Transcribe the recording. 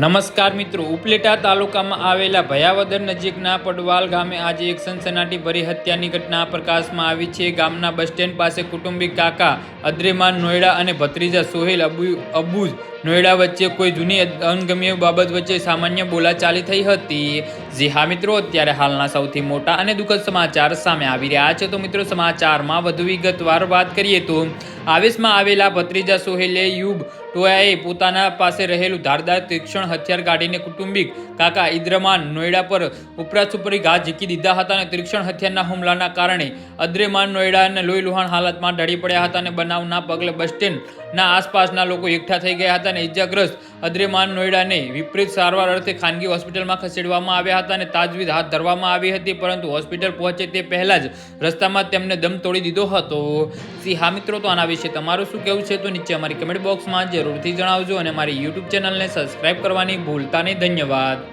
નમસ્કાર મિત્રો, ઉપલેટા તાલુકામાં આવેલા ભયાવદર નજીકના પડવાલ ગામે આજે એક સનસનાટીભરી હત્યાની ઘટના પ્રકાશમાં આવી છે. ગામના બસ સ્ટેન્ડ પાસે કુટુંબિક કાકા અદ્રેમાન નોયડા અને ભત્રીજા સોહેલ અબુજ નોયડા વચ્ચે કોઈ જૂની અણગમતી બાબત વચ્ચે સામાન્ય બોલાચાલી થઈ હતી. જી હા મિત્રો, અત્યારે હાલના સૌથી મોટા અને દુઃખદ સમાચાર સામે આવી રહ્યા છે. તો મિત્રો, સમાચારમાં વધુ વિગતવાર વાત કરીએ તો આવેશમાં આવેલા ભત્રીજા સોહેલે યુબ ટોયાએ પોતાના પાસે રહેલું ધારદાર તીક્ષ્ણ હથિયાર કાઢીને કુટુંબિક કાકા ઇદ્રમાન નોયડા પર ઉપરાસુપરી ઘા ઝીકી દીધા હતા અને તીક્ષ્ણ હથિયારના હુમલાના કારણે અદ્રેમાન નોયડાને લોહીલુહાણ હાલતમાં ઢળી પડ્યા હતા અને બનાવના પગલે બસ સ્ટેન્ડના આસપાસના લોકો એકઠા થઈ ગયા હતા અને ઇજાગ્રસ્ત અદ્રેમાન નોયડાને વિપરીત સારવાર અર્થે ખાનગી હોસ્પિટલમાં ખસેડવામાં આવ્યા હતા અને તાજવીજ હાથ ધરવામાં આવી હતી, પરંતુ હોસ્પિટલ પહોંચે તે પહેલા જ રસ્તામાં તેમને દમ તોડી દીધો હતો. હા મિત્રો, તો આના વિશે તમારું શું કહેવું છે તો નીચે અમારી કમેન્ટ બોક્સમાં જરૂરથી જણાવજો અને મારી યુટ્યુબ ચેનલને સબસ્ક્રાઇબ કરવાની ભૂલતા નહીં. ધન્યવાદ.